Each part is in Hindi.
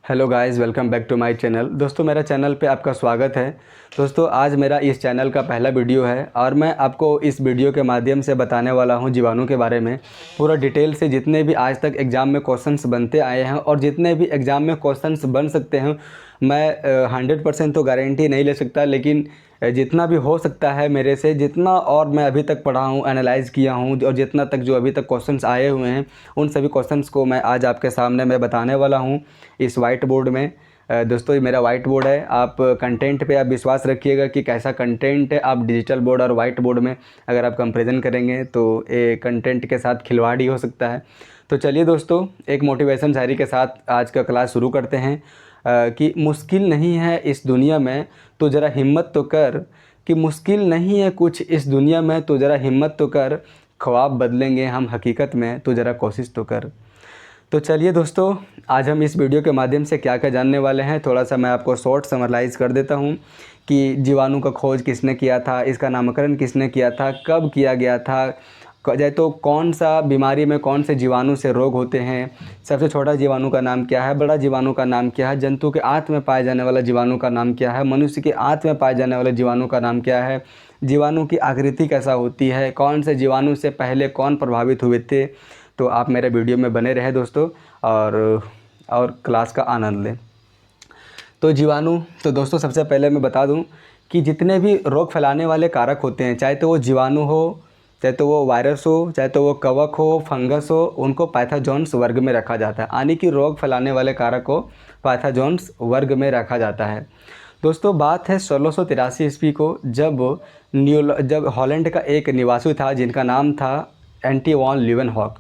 Hello guys, welcome back to my channel. दोस्तों, मेरा चैनल पे आपका स्वागत है। दोस्तों, आज मेरा इस चैनल का पहला वीडियो है और मैं आपको इस वीडियो के माध्यम से बताने वाला हूं जीवाणु के बारे में पूरा डिटेल से। जितने भी आज तक एग्ज़ाम में क्वेश्चंस बनते आए हैं और जितने भी एग्ज़ाम में क्वेश्चंस बन सकते हैं, मैं 100% तो गारंटी नहीं ले सकता, लेकिन जितना भी हो सकता है मेरे से, जितना और मैं अभी तक पढ़ा हूँ, एनालाइज़ किया हूँ और जितना तक जो अभी तक क्वेश्चंस आए हुए हैं, उन सभी क्वेश्चंस को मैं आज आपके सामने मैं बताने वाला हूँ इस वाइट बोर्ड में। दोस्तों, ये मेरा वाइट बोर्ड है। आप कंटेंट पे आप विश्वास रखिएगा कि कैसा कंटेंट है। आप डिजिटल बोर्ड और वाइट बोर्ड में अगर आप कंपेरिजन करेंगे तो ये कंटेंट के साथ खिलवाड़ ही हो सकता है। तो चलिए दोस्तों, एक मोटिवेशन शायरी के साथ आज का क्लास शुरू करते हैं। कि मुश्किल नहीं है इस दुनिया में तो ज़रा हिम्मत तो कर, कि मुश्किल नहीं है कुछ इस दुनिया में तो ज़रा हिम्मत तो कर, ख्वाब बदलेंगे हम हकीकत में तो ज़रा कोशिश तो कर। तो चलिए दोस्तों, आज हम इस वीडियो के माध्यम से क्या क्या जानने वाले हैं, थोड़ा सा मैं आपको शॉर्ट समराइज़ कर देता हूं कि जीवाणु का खोज किसने किया था, इसका नामकरण किसने किया था, कब किया गया था, जाए तो कौन सा बीमारी में कौन से जीवाणु से रोग होते हैं, सबसे छोटा जीवाणु का नाम क्या है, बड़ा जीवाणु का नाम क्या है, जंतु के आंत में पाए जाने वाला जीवाणु का नाम क्या है, मनुष्य के आंत में पाए जाने वाले जीवाणु का नाम क्या है, जीवाणु की आकृति कैसा होती है, कौन से जीवाणु से पहले कौन प्रभावित हुए थे। तो आप मेरे वीडियो में बने रहे दोस्तों और क्लास का आनंद लें। तो जीवाणु, तो दोस्तों सबसे पहले मैं बता दूं कि जितने भी रोग फैलाने वाले कारक होते हैं, चाहे तो वो जीवाणु हो, चाहे तो वो वायरस हो, चाहे तो वो कवक हो, फंगस हो, उनको पैथोजोन्स वर्ग में रखा जाता है। यानी कि रोग फैलाने वाले कारक को पैथोजोन्स वर्ग में रखा जाता है। दोस्तों, बात है 1683 ईस्वी को, जब हॉलैंड का एक निवासी था जिनका नाम था एंटी वॉन लीeuwenhoek।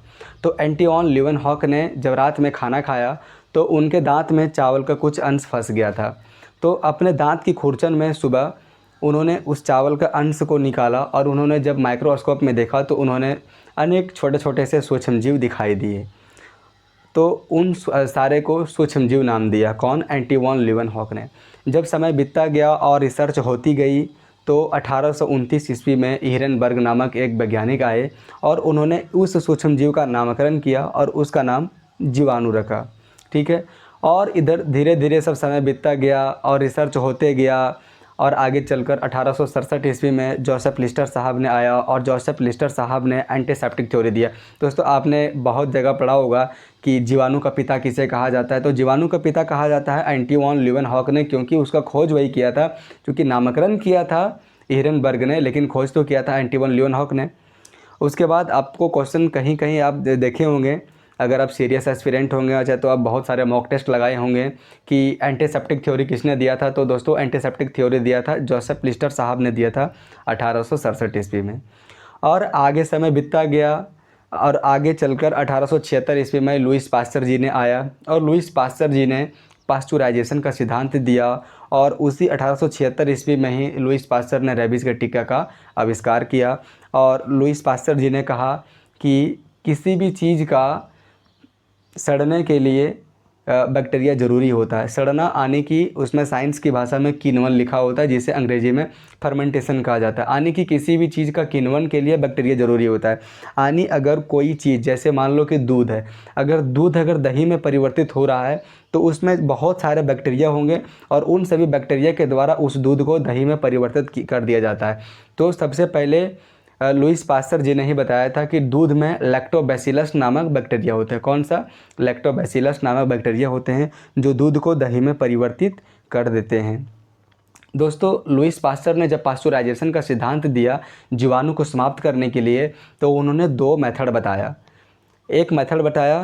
तो एंटी वॉन लीeuwenhoek ने जब रात में खाना खाया तो उनके दांत में चावल का कुछ अंश फंस गया था। तो अपने दांत की खुरचन में सुबह उन्होंने उस चावल का अंश को निकाला और उन्होंने जब माइक्रोस्कोप में देखा तो उन्होंने अनेक छोटे छोटे से सूक्ष्मजीव दिखाई दिए। तो उन सारे को सूक्ष्मजीव नाम दिया। कौन? एंटी वॉन लीeuwenhoek ने। जब समय बीतता गया और रिसर्च होती गई तो 1829 ईस्वी में हीरेनबर्ग नामक एक वैज्ञानिक आए और उन्होंने उस सूक्ष्मजीव का नामकरण किया और उसका नाम जीवाणु रखा। ठीक है। और इधर धीरे धीरे सब समय बीतता गया और रिसर्च होते गया और आगे चलकर 1867 ईस्वी में जोसेफ लिस्टर साहब ने आया और जोसेफ लिस्टर साहब ने एंटीसेप्टिक थ्योरी दिया। दोस्तों, आपने बहुत जगह पढ़ा होगा कि जीवाणु का पिता किसे कहा जाता है। तो जीवाणु का पिता कहा जाता है एंटी वॉन लीeuwenhoek ने, क्योंकि उसका खोज वही किया था। क्योंकि नामकरण किया था हीरेनबर्ग ने, लेकिन खोज तो किया था एंटी वॉन लीeuwenhoek ने। उसके बाद आपको क्वेश्चन कहीं कहीं आप देखे होंगे, अगर आप सीरियस एस्पिरेंट होंगे और चाहे तो आप बहुत सारे मॉक टेस्ट लगाए होंगे कि एंटीसेप्टिक थ्योरी किसने दिया था। तो दोस्तों, एंटीसेप्टिक थ्योरी दिया था जोसेफ लिस्टर साहब ने दिया था 1867 ईस्वी में। और आगे समय बीतता गया और आगे चलकर 1876 ईस्वी में लुईस पास्चर जी ने आया और लुईस पास्चर जी ने पास्चुराइजेशन का सिद्धांत दिया और उसी 1876 ईस्वी में ही लुईस पास्चर ने रेबीज़ के टीका का आविष्कार किया। और लुईस पास्चर जी ने कहा कि किसी भी चीज़ का सड़ने के लिए बैक्टीरिया ज़रूरी होता है। सड़ना आने की, उसमें साइंस की भाषा में किण्वन लिखा होता है, जिसे अंग्रेजी में फर्मेंटेशन कहा जाता है। आने की किसी भी चीज़ का किण्वन के लिए बैक्टीरिया ज़रूरी होता है। यानी अगर कोई चीज़, जैसे मान लो कि दूध है, अगर दूध दही में परिवर्तित हो रहा है तो उसमें बहुत सारे बैक्टीरिया होंगे और उन सभी बैक्टीरिया के द्वारा उस दूध को दही में परिवर्तित कर दिया जाता है। तो सबसे पहले लुईस पास्चर जी ने ही बताया था कि दूध में लैक्टोबैसिलस नामक बैक्टीरिया होते हैं। कौन सा? लैक्टोबैसिलस नामक बैक्टीरिया होते हैं जो दूध को दही में परिवर्तित कर देते हैं। दोस्तों, लुईस पास्चर ने जब पास्चुराइजेशन का सिद्धांत दिया जीवाणु को समाप्त करने के लिए, तो उन्होंने दो मेथड बताया। एक मेथड बताया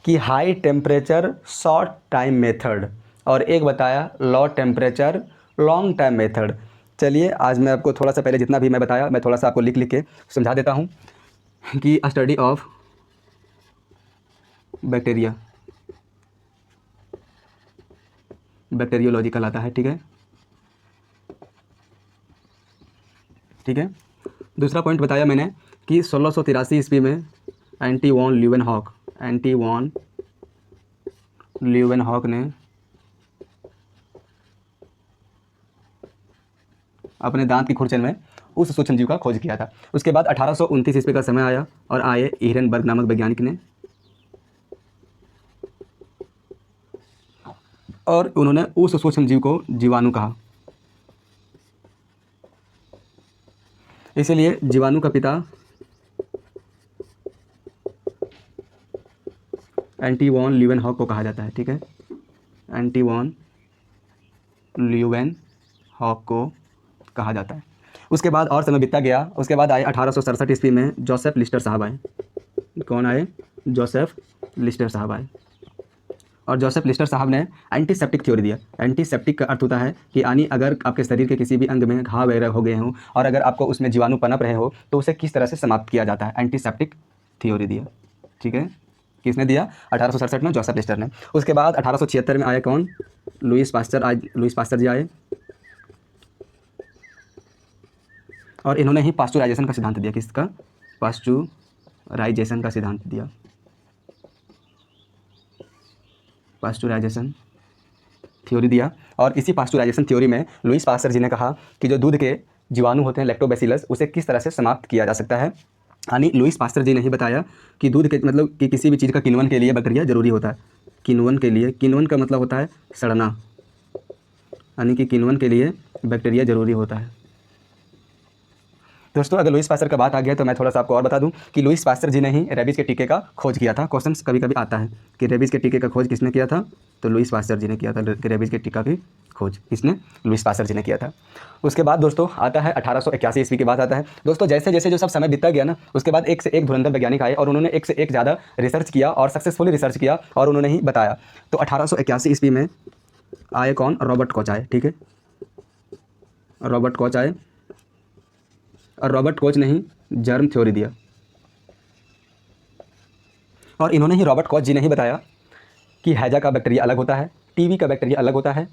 कि high temperature short time method और एक बताया low temperature long time method. चलिए, आज मैं आपको थोड़ा सा, पहले जितना भी मैं बताया मैं थोड़ा सा आपको लिख लिख के समझा देता हूँ कि स्टडी ऑफ बैक्टीरिया, बैक्टीरियोलॉजी कहलाता है। ठीक है, ठीक है। दूसरा पॉइंट बताया मैंने कि 1683 ईस्वी में एंटी वॉन लीeuwenhoek ने अपने दांत की खुरचन में उस सूक्ष्मजीव का खोज किया था। उसके बाद 1829 ईस्वी का समय आया और आए हीरेनबर्ग नामक वैज्ञानिक ने और उन्होंने उस सूक्ष्म जीव को जीवाणु कहा। इसीलिए जीवाणु का पिता एंटी वॉन ल्यूवेनहॉक को कहा जाता है। ठीक है, एंटी वॉन ल्यूवेनहॉक को कहा जाता है। उसके बाद और समय बीतता गया। उसके बाद आए 1867 ईस्वी में जोसेफ लिस्टर साहब आए। कौन आए? जोसेफ लिस्टर साहब आए। और जोसेफ लिस्टर साहब ने एंटीसेप्टिक थ्योरी दिया। एंटीसेप्टिक का अर्थ होता है कि यानी अगर आपके शरीर के किसी भी अंग में घाव वगैरह हो गए हों और अगर आपको उसमें जीवाणु पनप रहे हो तो उसे किस तरह से समाप्त किया जाता है, एंटीसेप्टिक थ्योरी दिया। ठीक है, किसने दिया? 1867 में जोसेफ लिस्टर ने। उसके बाद 1876 में आए कौन? Lewis pasture. आज लुईस पास्चर जी आए और इन्होंने ही पास्चुराइजेशन का सिद्धांत दिया। किसका? पास्चुराइजेशन का सिद्धांत दिया। पास्चुराइजेशन थ्योरी दिया। और इसी पास्चुराइजेशन थ्योरी में लुईस पास्चर जी ने कहा कि जो दूध के जीवाणु होते हैं लैक्टोबैसिलस, उसे किस तरह से समाप्त किया जा सकता है। यानी लुईस पास्चर जी ने ही बताया कि दूध के मतलब कि किसी भी चीज़ का किण्वन के लिए बैक्टीरिया जरूरी होता है। किण्वन के लिए, किण्वन का मतलब होता है सड़ना, यानी कि किण्वन के लिए बैक्टीरिया जरूरी होता है। दोस्तों, अगर लुईस पास्चर का बात आ गया तो मैं थोड़ा सा आपको और बता दूं कि लुईस पास्चर जी ने ही रेबीज़ के टीके का खोज किया था। क्वेश्चन कभी कभी आता है कि रेबीज़ के टीके का खोज किसने किया था? तो लुईस पास्चर जी ने किया था। कि रेबीज़ के टीका की खोज किसने? लुईस पास्चर जी ने किया था। उसके बाद दोस्तों आता है 1881 ईस्वी की बात आता है। दोस्तों, जैसे जैसे जो सब समय बीतता गया ना, उसके बाद एक से एक धुरंधर वैज्ञानिक आए और उन्होंने एक से एक ज़्यादा रिसर्च किया और सक्सेसफुली रिसर्च किया और उन्होंने ही बताया। तो 1881 ईस्वी में आए कौन? रॉबर्ट कॉच आए। ठीक है, रॉबर्ट कॉच आए और रॉबर्ट कॉच ने ही जर्म थ्योरी दिया। और इन्होंने ही, रॉबर्ट कॉच जी ने ही बताया कि हैजा का बैक्टीरिया अलग होता है, टीवी का बैक्टीरिया अलग होता है,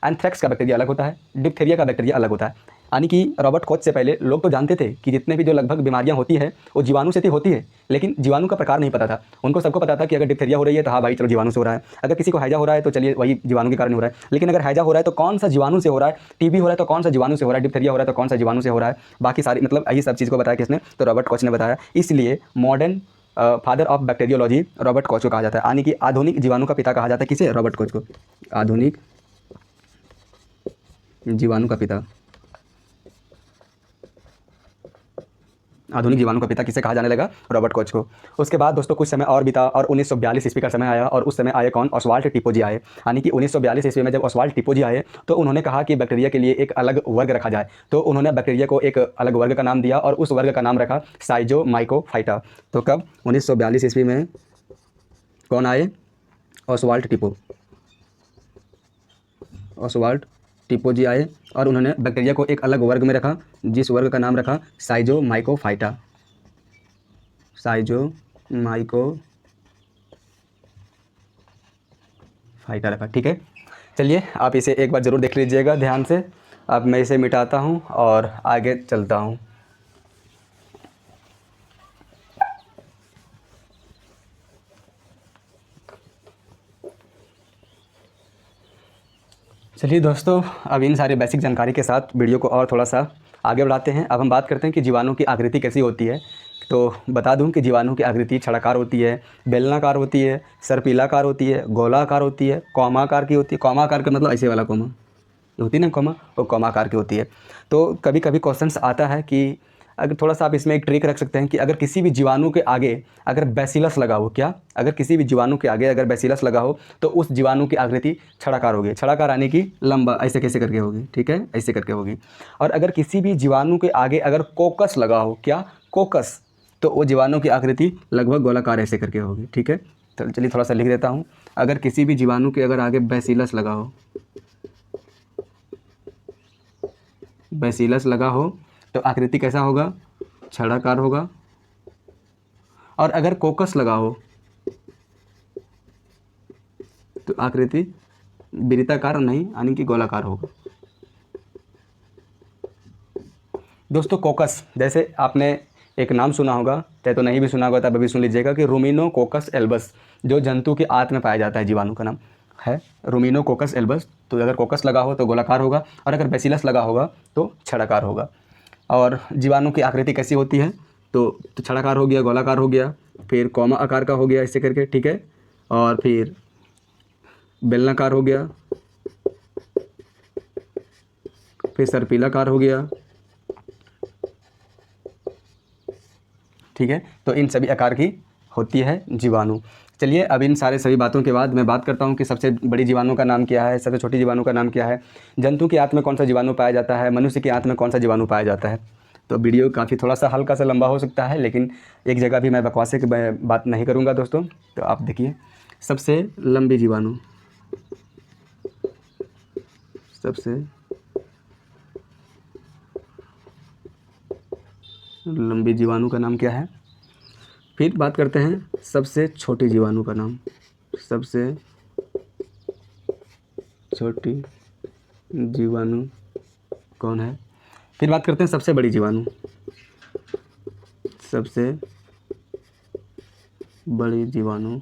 एंथ्रेक्स का बैक्टीरिया अलग होता है, डिप्थेरिया का बैक्टीरिया अलग होता है। यानी कि रॉबर्ट कॉच से पहले लोग तो जानते थे कि जितने भी जो लगभग बीमारियां होती है वो जीवाणु से तो होती है, लेकिन जीवाणु का प्रकार नहीं पता था। उनको सबको पता था कि अगर डिप्थेरिया हो रही है तो हाँ भाई चलो जीवाणु से हो रहा है, अगर किसी को हैजा हो रहा है तो चलिए वही जीवाणु के कारण हो रहा है, लेकिन अगर हैजा हो रहा है तो कौन सा जीवाणु से हो रहा है, टीबी हो रहा है तो कौन सा जीवाणु से हो रहा है, डिप्थेरिया हो रहा है तो कौन सा जीवाणु से हो रहा है, बाकी सारी मतलब यही सब चीज़ को बताया किसने? तो रॉबर्ट कॉच ने बताया। इसलिए modern father of bacteriology Robert Koch को कहा जाता है। यानी कि आधुनिक जीवाणु का पिता कहा जाता है। किसे? रॉबर्ट कॉच को। आधुनिक जीवाणु का पिता, आधुनिक जीवाणु का पिता किसे कहा जाने लगा? रॉबर्ट कॉच को। उसके बाद दोस्तों कुछ समय और बीता और 1942 ईस्वी का समय आया और उस समय आए कौन? ऑसवाल्ड टिपो जी आए। यानी कि 1942 ईस्वी में जब ऑसवाल्ड टिपो जी आए तो उन्होंने कहा कि बैक्टीरिया के लिए एक अलग वर्ग रखा जाए। तो उन्होंने बैक्टीरिया को एक अलग वर्ग का नाम दिया और उस वर्ग का नाम रखा साइजोमाइकोफाइटा। तो कब? 1942 ईस्वी में कौन आए? ऑसवाल्ड टिपो। ऑसवाल्ड टिपो जी आए और उन्होंने बैक्टीरिया को एक अलग वर्ग में रखा, जिस वर्ग का नाम रखा साइजोमाइकोफाइटा। साइजोमाइकोफाइटा रखा। ठीक है, चलिए आप इसे एक बार ज़रूर देख लीजिएगा ध्यान से। अब मैं इसे मिटाता हूँ और आगे चलता हूँ। चलिए दोस्तों, अब इन सारे बेसिक जानकारी के साथ वीडियो को और थोड़ा सा आगे बढ़ाते हैं। अब हम बात करते हैं कि जीवाणु की आकृति कैसी होती है। तो बता दूं कि जीवाणु की आकृति छड़ाकार होती है, बेलनाकार होती है, सर्पिलाकार होती है, गोलाकार होती है, कौमाकार की होती है। कौमाकार का मतलब ऐसे वाला कौमा होती है ना, कौमा, वो कौमाकार की होती है। तो कभी कभी क्वेश्चंस आता है कि अगर थोड़ा सा आप इसमें एक ट्रिक रख सकते हैं कि अगर किसी भी जीवाणु के आगे अगर बैसिलस लगा हो, क्या? अगर किसी भी जीवाणु के आगे अगर बैसिलस लगा हो तो उस जीवाणु की आकृति छड़ाकार होगी। छड़ाकार आने की लंबा ऐसे कैसे करके होगी, ठीक है, ऐसे करके होगी। और अगर किसी भी जीवाणु के आगे अगर कोकस लगा हो, क्या? कोकस, तो वो जीवाणु की आकृति लगभग गोलाकार ऐसे करके होगी। ठीक है, तो चलिए थोड़ा सा लिख देता हूँ। अगर किसी भी जीवाणु के अगर आगे बैसिलस लगा हो, बैसिलस लगा हो तो आकृति कैसा होगा? छड़ाकार होगा। और अगर कोकस लगा हो तो आकृति वृत्ताकार नहीं, यानी कि गोलाकार होगा। दोस्तों कोकस, जैसे आपने एक नाम सुना होगा, चाहे तो नहीं भी सुना होगा तब अभी सुन लीजिएगा कि रूमिनोकोकस एल्बस, जो जंतु के आंत में पाया जाता है जीवाणु का नाम है रूमिनोकोकस एल्बस। तो अगर कोकस लगा हो तो गोलाकार होगा और अगर बैसिलस लगा होगा तो छड़ाकार होगा। और जीवाणु की आकृति कैसी होती है? तो छड़ाकार हो गया, गोलाकार हो गया, फिर कौमा आकार का हो गया ऐसे करके। ठीक है, और फिर बेलनाकार हो गया, फिर सर्पिलाकार हो गया। ठीक है, तो इन सभी आकार की होती है जीवाणु। चलिए अब इन सारे सभी बातों के बाद मैं बात करता हूँ कि सबसे बड़ी जीवाणु का नाम क्या है, सबसे छोटी जीवाणु का नाम क्या है, जंतु के आंत में कौन सा जीवाणु पाया जाता है, मनुष्य के आंत में कौन सा जीवाणु पाया जाता है। तो वीडियो काफ़ी थोड़ा सा हल्का सा लंबा हो सकता है, लेकिन एक जगह भी मैं बकवासे की बात नहीं करूँगा दोस्तों। तो आप देखिए, सबसे लंबी जीवाणु, सबसे लंबी जीवाणु का नाम क्या है। फिर बात करते हैं सबसे छोटी जीवाणु का नाम, सबसे छोटी जीवाणु कौन है। फिर बात करते हैं सबसे बड़ी जीवाणु, सबसे बड़ी जीवाणु।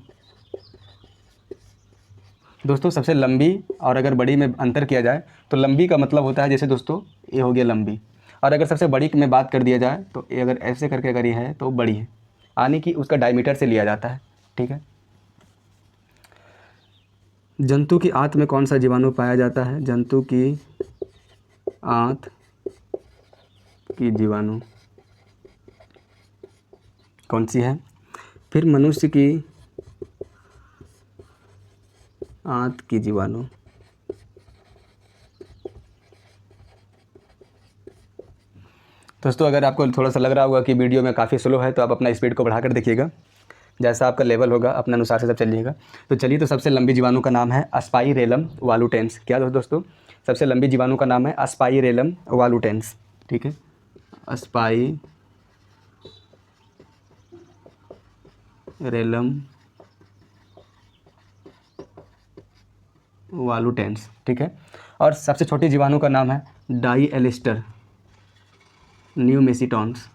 दोस्तों सबसे लंबी और अगर बड़ी में अंतर किया जाए तो लंबी का मतलब होता है, जैसे दोस्तों ये हो गया लंबी, और अगर सबसे बड़ी में बात कर दिया जाए तो ये अगर ऐसे करके अगर ये है तो बड़ी है, यानी कि उसका डायमीटर से लिया जाता है। ठीक है, जंतु की आंत में कौन सा जीवाणु पाया जाता है, जंतु की आंत की जीवाणु कौन सी है। फिर मनुष्य की आंत की जीवाणु, दोस्तों अगर आपको थोड़ा सा लग रहा होगा कि वीडियो में काफ़ी स्लो है तो आप अपना स्पीड को बढ़ाकर देखिएगा, जैसा आपका लेवल होगा अपने अनुसार से सब चलिएगा। तो चलिए, तो सबसे लंबी जीवाणु का नाम है अस्पाइरेलम वालुटेंस। क्या दोस्तों, सबसे लंबी जीवाणु का नाम है अस्पाइरेलम वालुटेंस। ठीक है, अस्पाइरेलम वालुटेंस। ठीक है, और सबसे छोटी जीवाणु का नाम है डाईएलिस्टर न्यूमेसिटॉन्स।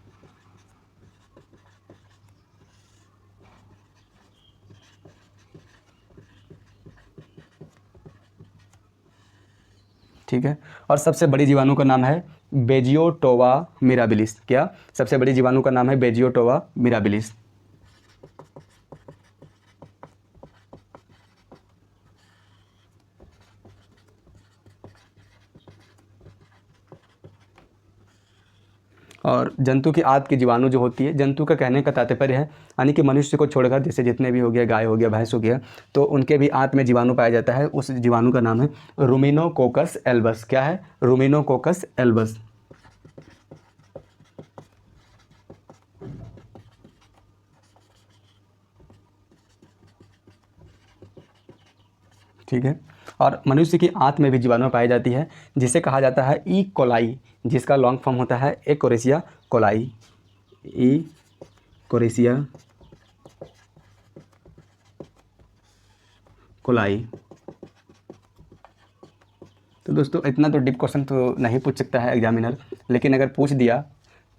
ठीक है, और सबसे बड़ी जीवाणु का नाम है बेजियोटोवा मिराबिलिस। क्या, सबसे बड़ी जीवाणु का नाम है बेजियोटोवा मिराबिलिस। और जंतु की आंत की जीवाणु जो होती है, जंतु का कहने का तात्पर्य है यानी कि मनुष्य को छोड़कर जैसे जितने भी हो गया, गाय हो गया, भैंस हो गया, तो उनके भी आंत में जीवाणु पाया जाता है। उस जीवाणु का नाम है रूमिनोकोकस एल्बस। क्या है, रूमिनोकोकस एल्बस। ठीक है, और मनुष्य की आंत में भी जीवाणु पाई जाती है, जिसे कहा जाता है ई कोलाई, जिसका लॉन्ग फॉर्म होता है एकोरेसिया कोलाई। ई कोरेसिया कोलाई। तो दोस्तों इतना तो डीप क्वेश्चन तो नहीं पूछ सकता है एग्जामिनर, लेकिन अगर पूछ दिया,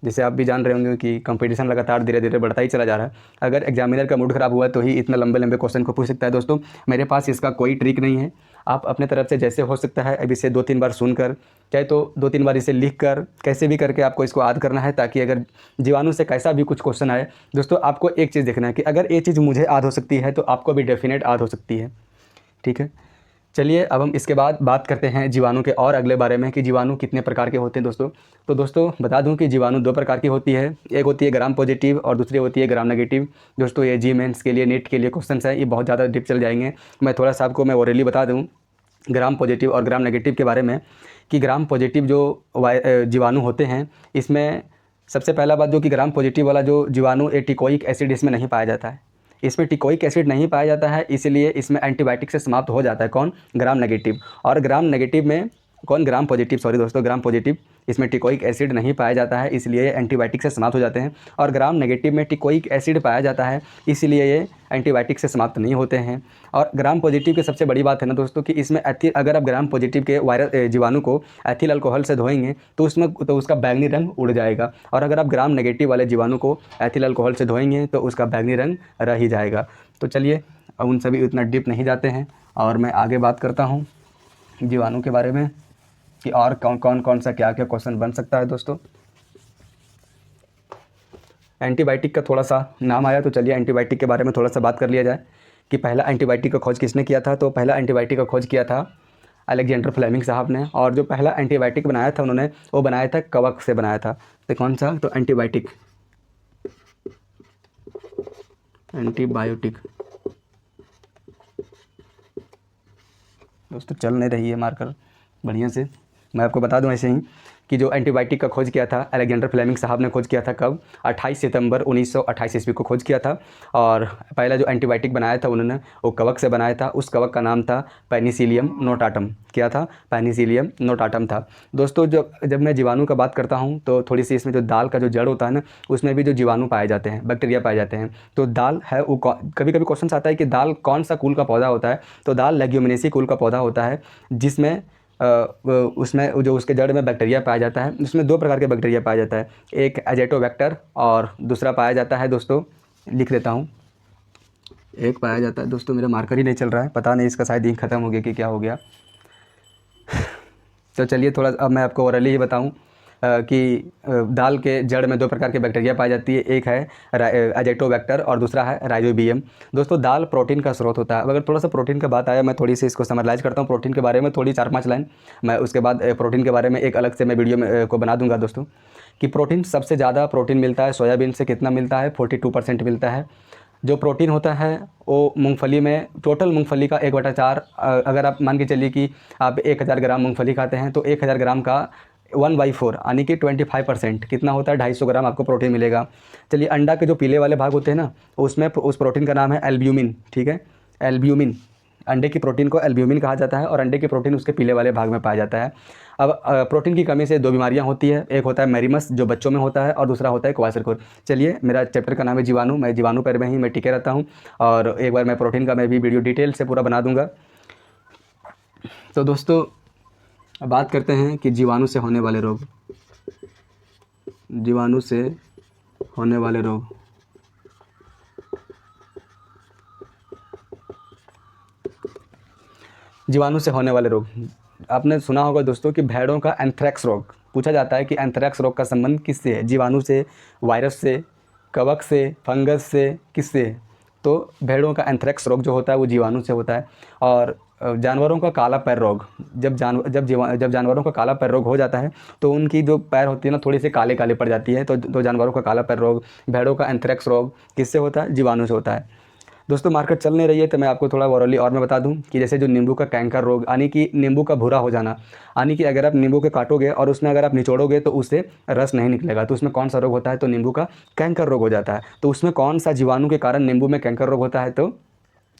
जैसे आप भी जान रहे होंगे कि कंपटीशन लगातार धीरे धीरे बढ़ता ही चला जा रहा है, अगर एग्जामिनर का मूड ख़राब हुआ तो ही इतना लंबे लंबे क्वेश्चन को पूछ सकता है। दोस्तों मेरे पास इसका कोई ट्रिक नहीं है, आप अपने तरफ से जैसे हो सकता है अब इसे 2-3 बार सुनकर, चाहे तो 2-3 बार इसे लिख कर, कैसे भी करके आपको इसको याद करना है, ताकि अगर जीवाणु से कैसा भी कुछ क्वेश्चन आए, दोस्तों आपको एक चीज़ देखना है कि अगर ये चीज़ मुझे याद हो सकती है तो आपको भी डेफिनेट याद हो सकती है। ठीक है, चलिए अब हम इसके बाद बात करते हैं जीवाणु के और अगले बारे में कि जीवाणु कितने प्रकार के होते हैं दोस्तों। तो दोस्तों बता दूं कि जीवाणु 2 प्रकार की होती है, एक होती है ग्राम पॉजिटिव और दूसरी होती है ग्राम नेगेटिव। दोस्तों ये जी मेंस के लिए, नीट के लिए क्वेश्चंस हैं, ये बहुत ज़्यादा डीप चल जाएंगे। मैं थोड़ा सा आपको मैं ओरली बता दूँ ग्राम पॉजिटिव और ग्राम नेगेटिव के बारे में, कि ग्राम पॉजिटिव जो जीवाणु होते हैं, इसमें सबसे पहला बात जो कि ग्राम पॉजिटिव वाला जो जीवाणु, टिकोइक एसिड इसमें नहीं पाया जाता है। इसमें टिकोइक एसिड नहीं पाया जाता है, इसलिए इसमें एंटीबायोटिक से समाप्त हो जाता है। कौन, ग्राम नेगेटिव। और ग्राम नेगेटिव में ग्राम पॉजिटिव, सॉरी दोस्तों, ग्राम पॉजिटिव, इसमें टिकोइक एसिड नहीं पाया जाता है, इसलिए एंटीबायोटिक से समाप्त हो जाते हैं। और ग्राम नेगेटिव में टिकोइक एसिड पाया जाता है, इसलिए ये एंटीबायोटिक से समाप्त नहीं होते हैं। और ग्राम पॉजिटिव की सबसे बड़ी बात है ना दोस्तों कि इसमें अगर आप ग्राम पॉजिटिव के वायरस जीवाणु को एथिल अल्कोहल से धोएंगे तो उसका बैंगनी रंग उड़ जाएगा, और अगर आप ग्राम नेगेटिव वाले जीवाणु को एथिल अल्कोहल से धोएंगे तो उसका बैंगनी रंग रह ही जाएगा। तो चलिए अब उन सभी उतना डीप नहीं जाते हैं, और मैं आगे बात करता हूँ जीवाणु के बारे में कि और कौन सा क्या क्या क्वेश्चन बन सकता है। दोस्तों एंटीबायोटिक का थोड़ा सा नाम आया, तो चलिए एंटीबायोटिक के बारे में थोड़ा सा बात कर लिया जाए कि पहला एंटीबायोटिक का खोज किसने किया था। तो पहला एंटीबायोटिक का खोज किया था अलेक्जेंडर फ्लेमिंग साहब ने। और जो पहला एंटीबायोटिक बनाया था उन्होंने, वो बनाया था कवक से बनाया था। तो कौन सा, तो एंटीबायोटिक दोस्तों चल नहीं रही है मार्कर बढ़िया से। मैं आपको बता दूं ऐसे ही कि जो एंटीबायोटिक का खोज किया था अलेक्जेंडर फ्लेमिंग साहब ने खोज किया था कब, 28 सितंबर 1928 ईस्वी को खोज किया था। और पहला जो एंटीबायोटिक बनाया था उन्होंने वो कवक से बनाया था। उस कवक का नाम था पेनिसिलियम नोटाटम। क्या था, पेनिसिलियम नोटाटम था। दोस्तों जब मैं जीवाणु का बात करता हूँ तो थोड़ी सी इसमें जो दाल का जो जड़ होता है ना, उसमें भी जो जीवाणु पाए जाते हैं, बैक्टीरिया पाए जाते हैं। तो दाल है वो, कभी कभी क्वेश्चन आता है कि दाल कौन सा कुल का पौधा होता है। तो दाल लेग्यूमिनेसी कुल का पौधा होता है, जिसमें उसमें जो उसके जड़ में बैक्टीरिया पाया जाता है। उसमें दो प्रकार के बैक्टीरिया पाया जाता है, एक एजेटोबैक्टर और दूसरा पाया जाता है, दोस्तों लिख देता हूँ, एक पाया जाता है, दोस्तों मेरा मार्कर ही नहीं चल रहा है, पता नहीं इसका शायद इंक ख़त्म हो गया कि क्या हो गया। तो चलिए थोड़ा अब मैं आपको ओरली ही बताऊं कि दाल के जड़ में दो प्रकार के बैक्टीरिया पाई जाती है, एक है एजेटोबैक्टर और दूसरा है राइजोबियम। दोस्तों दाल प्रोटीन का स्रोत होता है। अगर थोड़ा सा प्रोटीन का बात आया, मैं थोड़ी सी इसको समराइज़ करता हूँ प्रोटीन के बारे में, थोड़ी 4-5 लाइन। मैं उसके बाद प्रोटीन के बारे में एक अलग से मैं वीडियो में को बना दूंगा दोस्तों। कि प्रोटीन, सबसे ज़्यादा प्रोटीन मिलता है सोयाबीन से। कितना मिलता है, 42% मिलता है। जो प्रोटीन होता है वो मूंगफली में, टोटल मूंगफली का 1/4, अगर आप मान के चलिए कि आप 1000 ग्राम मूंगफली खाते हैं तो 1000 ग्राम का 1/4 यानी कि 25% कितना होता है, 250 ग्राम आपको प्रोटीन मिलेगा। चलिए अंडा के जो पीले वाले भाग होते हैं ना, उसमें उस प्रोटीन का नाम है एल्ब्यूमिन। ठीक है, एल्ब्यूमिन, अंडे की प्रोटीन को एल्ब्यूमिन कहा जाता है और अंडे की प्रोटीन उसके पीले वाले भाग में पाया जाता है। अब प्रोटीन की कमी से दो बीमारियां होती है, एक होता है मैरिमस जो बच्चों में होता है और दूसरा होता है क्वाशरकोर। चलिए, मेरा चैप्टर का नाम है जीवाणु, मैं जीवाणु पर में ही मैं टिके रहता हूं और एक बार मैं प्रोटीन का मैं भी वीडियो डिटेल से पूरा बना दूंगा। तो दोस्तों अब बात करते हैं कि जीवाणु से होने वाले रोग। जीवाणु से होने वाले रोग, जीवाणु से होने वाले रोग, आपने सुना होगा दोस्तों कि भेड़ों का एंथ्रेक्स रोग पूछा जाता है कि एंथ्रेक्स रोग का संबंध किससे है, जीवाणु से, वायरस से, कवक से, फंगस से, किससे है। तो भेड़ों का एंथ्रेक्स रोग जो होता है वो जीवाणु से होता है। और जानवरों का काला पैर रोग, जब जानवरों का काला पैर रोग हो जाता है तो उनकी जो पैर होती है ना थोड़ी सी काले काले पड़ जाती है। तो जानवरों का काला पैर रोग, भेड़ों का एंथ्रेक्स रोग किससे होता है, जीवाणु से होता है। दोस्तों मार्केट चल नहीं रही है तो मैं आपको थोड़ा ओरली और मैं बता दूं कि जैसे जो नींबू का कैंकर रोग, यानी कि नींबू का भूरा हो जाना, यानी कि अगर आप नींबू के काटोगे और उसमें अगर आप निचोड़ोगे तो उससे रस नहीं निकलेगा, तो उसमें कौन सा रोग होता है, तो नींबू का कैंकर रोग हो जाता है। तो उसमें कौन सा जीवाणु के कारण नींबू में कैंकर रोग होता है, तो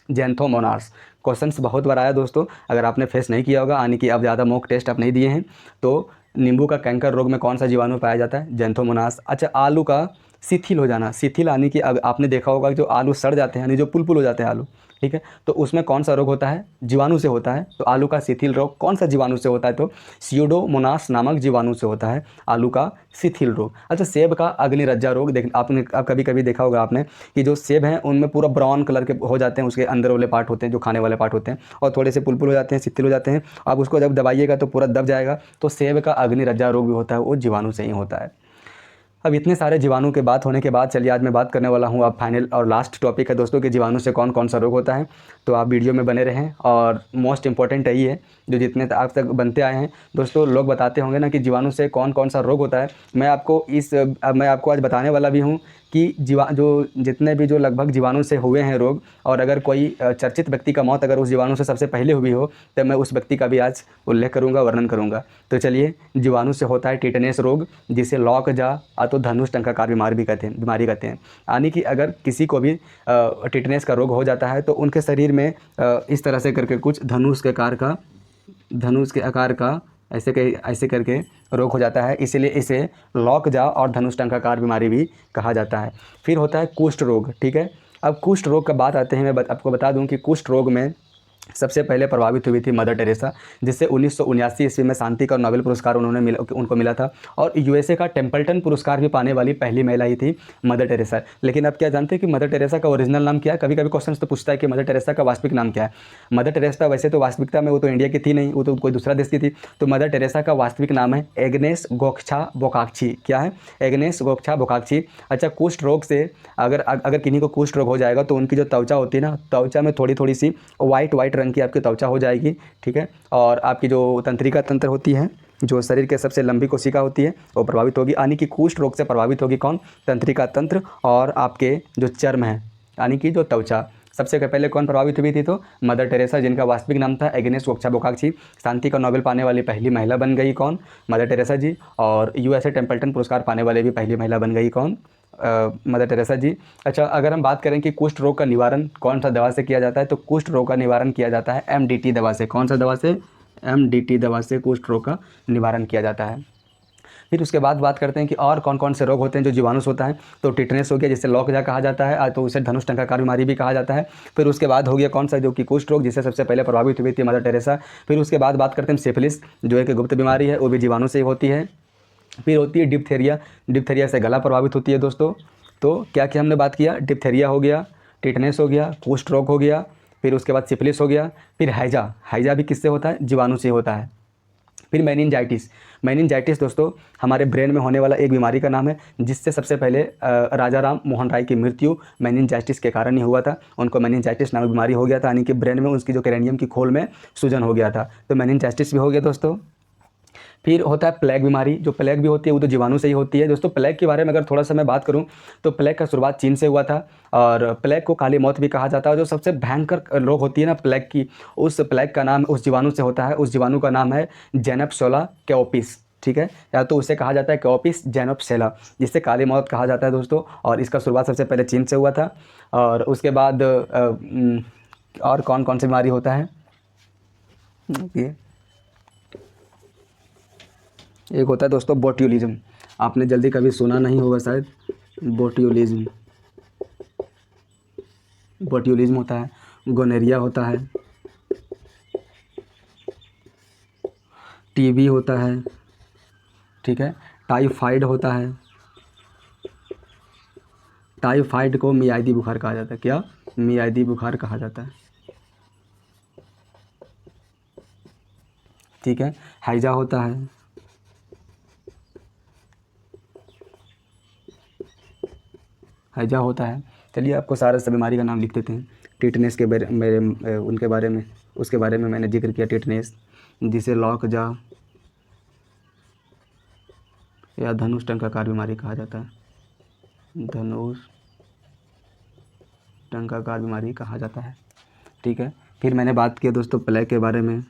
जैंथोमोनास। क्वेश्चंस बहुत बार आया दोस्तों, अगर आपने फेस नहीं किया होगा, यानी कि अब ज़्यादा मॉक टेस्ट आप नहीं दिए हैं, तो नींबू का कैंकर रोग में कौन सा जीवाणु पाया जाता है, जैंथोमोनास। अच्छा, आलू का शिथिल हो जाना, शिथिल यानी कि अब आपने देखा होगा कि जो आलू सड़ जाते हैं, यानी जो पुल हो जाते हैं आलू, ठीक है, तो उसमें कौन सा रोग होता है, जीवाणु से होता है। तो आलू का शिथिल रोग कौन सा जीवाणु से होता है, तो स्यूडोमोनास नामक जीवाणु से होता है आलू का शिथिल रोग। अच्छा, सेब का अग्निरज्जा रोग, देख आपने कभी कभी देखा होगा आपने कि जो सेब हैं उनमें पूरा ब्राउन कलर के हो जाते हैं, उसके अंदर वाले पार्ट होते हैं जो खाने वाले पार्ट होते हैं, और थोड़े से पुल हो जाते हैं, शिथिल हो जाते हैं। आप उसको जब दबाइएगा तो पूरा दब जाएगा। तो सेब का अग्निरज्जा रोग भी होता है, वो जीवाणु से ही होता है। अब इतने सारे जीवाणु के बात होने के बाद चलिए आज मैं बात करने वाला हूँ, अब फाइनल और लास्ट टॉपिक है दोस्तों कि जीवाणु से कौन कौन सा रोग होता है। तो आप वीडियो में बने रहें और मोस्ट इंपॉर्टेंट यही है जो जितने आज तक बनते आए हैं दोस्तों, लोग बताते होंगे ना कि जीवाणु से कौन कौन सा रोग होता है। मैं आपको आज बताने वाला भी हूँ कि जितने भी जो लगभग जीवाणु से हुए हैं रोग, और अगर कोई चर्चित व्यक्ति का मौत अगर उस जीवाणु से सबसे पहले हुई हो तो मैं उस व्यक्ति का भी आज उल्लेख करूंगा, वर्णन करूंगा। तो चलिए, जीवाणु से होता है टिटनेस रोग, जिसे लॉक जा तो धनुष टंकाकार बीमारी कहते हैं। यानी कि अगर किसी को भी टिटनेस का रोग हो जाता है तो उनके शरीर में इस तरह से करके कुछ धनुष के आकार का ऐसे करके रोग हो जाता है, इसलिए इसे लॉक जा और धनुष टंकाकार बीमारी भी कहा जाता है। फिर होता है कुष्ठ रोग। ठीक है, अब कुष्ठ रोग का बात आते हैं, मैं आपको बता दूं कि कुष्ठ रोग में सबसे पहले प्रभावित हुई थी मदर टेरेसा, जिससे 1979 ईस्वी में शांति का नोबेल पुरस्कार उनको मिला था। और यूएसए का टेम्पल्टन पुरस्कार भी पाने वाली पहली महिला ही थी मदर टेरेसा। लेकिन अब क्या जानते हैं कि मदर टेरेसा का ओरिजिनल नाम क्या है? कभी कभी क्वेश्चन तो पूछता है कि मदर टेरेसा का वास्तविक नाम क्या है। मदर टेरेसा वैसे तो वास्तविकता में वो तो इंडिया की थी नहीं, वो तो कोई दूसरा देश की थी। तो मदर टेरेसा का वास्तविक नाम है एग्नेस गोकछा बोकाक्ची। क्या है? एग्नेस गोकछा बोकाक्ची। अच्छा, कुष्ठ रोग से अगर किन्हीं को कुष्ठ रोग हो जाएगा तो उनकी जो त्वचा होती है ना, त्वचा में थोड़ी थोड़ी सी वाइट रंग की आपकी त्वचा हो जाएगी, ठीक है। और आपकी जो तंत्रिका तंत्र होती है, जो शरीर के सबसे लंबी कोशिका होती है, वो प्रभावित होगी। यानी कि कुष्ठ रोग से प्रभावित होगी कौन? तंत्रिका तंत्र और आपके जो चर्म है, यानी कि जो त्वचा। सबसे पहले कौन प्रभावित हुई थी? तो मदर टेरेसा, जिनका वास्तविक नाम था एग्नेस गोकछा बोकाक्ची। शांति का नोबेल पाने वाली पहली महिला बन गई कौन? मदर टेरेसा जी। और यूएसए टेम्पल्टन पुरस्कार पाने वाले भी पहली महिला बन गई कौन? मदर टेरेसा जी। अच्छा, अगर हम बात करें कि कुष्ठ रोग का निवारण कौन सा दवा से किया जाता है, तो कुष्ठ रोग का निवारण किया जाता है एमडीटी दवा से। कौन सा दवा से? एमडीटी दवा से कुष्ठ रोग का निवारण किया जाता है। फिर उसके बाद बात करते हैं कि और कौन कौन से रोग होते हैं जो जीवाणु से होता है। तो टिटनेस हो गया, जिसे लॉकजा कहा जाता है, तो उसे धनुष टंकाकार बीमारी भी कहा जाता है। फिर उसके बाद हो गया कौन सा? जो कि कुष्ठ रोग, जिससे सबसे पहले प्रभावित हुई थी मदर टेरेसा। फिर उसके बाद बात करते हैं सिफिलिस, जो एक गुप्त बीमारी है, वो भी जीवाणु से ही होती है। फिर होती है डिप्थेरिया। डिप्थेरिया से गला प्रभावित होती है दोस्तों। तो क्या क्या हमने बात किया? डिप्थेरिया हो गया, टिटनेस हो गया, कुष्ठ रोग हो गया, फिर उसके बाद सिफिलिस हो गया। फिर हैजा, हैजा भी किससे होता है? जीवाणु से होता है। फिर मेनिनजाइटिस। मेनिनजाइटिस दोस्तों हमारे ब्रेन में होने वाला एक बीमारी का नाम है, जिससे सबसे पहले राजा राम मोहन राय की मृत्यु मेनिनजाइटिस के कारण ही हुआ था। उनको मेनिनजाइटिस नामक बीमारी हो गया था, यानी कि ब्रेन में उसकी जो क्रेनियम की खोल में सूजन हो गया था। तो मेनिनजाइटिस भी हो गया दोस्तों। फिर होता है प्लेग बीमारी। जो प्लेग भी होती है वो तो जीवाणु से ही होती है दोस्तों। प्लेग के बारे में अगर थोड़ा सा मैं बात करूं तो प्लेग का शुरुआत चीन से हुआ था, और प्लेग को काली मौत भी कहा जाता है। जो सबसे भयंकर रोग होती है ना प्लेग की, उस प्लेग का नाम उस जीवाणु से होता है। उस जीवाणु का नाम है जेनप्सोला कैओपिस, ठीक है, या तो उसे कहा जाता है कैओपिस जेनोप्सेला, जिससे काली मौत कहा जाता है दोस्तों। और इसका शुरुआत सबसे पहले चीन से हुआ था। और उसके बाद और कौन कौन सी बीमारी होता है? ये एक होता है दोस्तों बोट्यूलिज्म। आपने जल्दी कभी सुना नहीं होगा शायद, बोट्यूलिज्म। बोट्यूलिज्म होता है, गोनेरिया होता है, टीबी होता है, ठीक है, टाइफाइड होता है। टाइफाइड को मियादी बुखार कहा जाता है। क्या? मियादी बुखार कहा जाता है, ठीक है। हैजा होता है, हैजा होता है। चलिए आपको सारे सब बीमारी का नाम लिख देते हैं। टिटनेस के उनके बारे में, उसके बारे में मैंने जिक्र किया, टिटनेस, जिसे लॉकजा या धनुष टंकाकार बीमारी कहा जाता है। धनुष टंकाकार बीमारी कहा जाता है, ठीक है। फिर मैंने बात किया दोस्तों प्लेग के बारे में,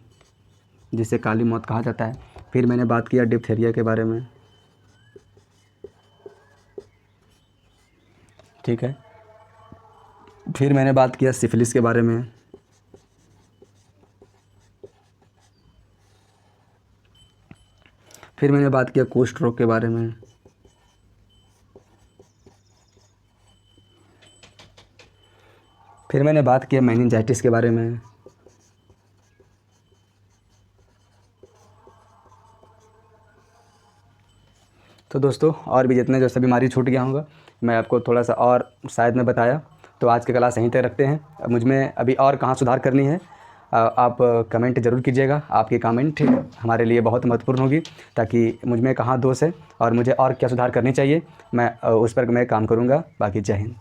जिसे काली मौत कहा जाता है। फिर मैंने बात किया डिप्थेरिया के बारे में, ठीक है। फिर मैंने बात किया सिफिलिस के बारे में। फिर मैंने बात किया कुष्ठ रोग के बारे में। फिर मैंने बात किया मेनिनजाइटिस के बारे में। तो दोस्तों और भी जितने जो सब बीमारी छूट गया होगा, मैं आपको थोड़ा सा और शायद मैं बताया। तो आज की क्लास यहीं तक रखते हैं। अब मुझ में अभी और कहाँ सुधार करनी है आप कमेंट ज़रूर कीजिएगा। आपकी कमेंट हमारे लिए बहुत महत्वपूर्ण होगी, ताकि मुझ में कहाँ दोष है और मुझे और क्या सुधार करनी चाहिए, मैं उस पर मैं काम करूँगा। बाकी जय हिंद।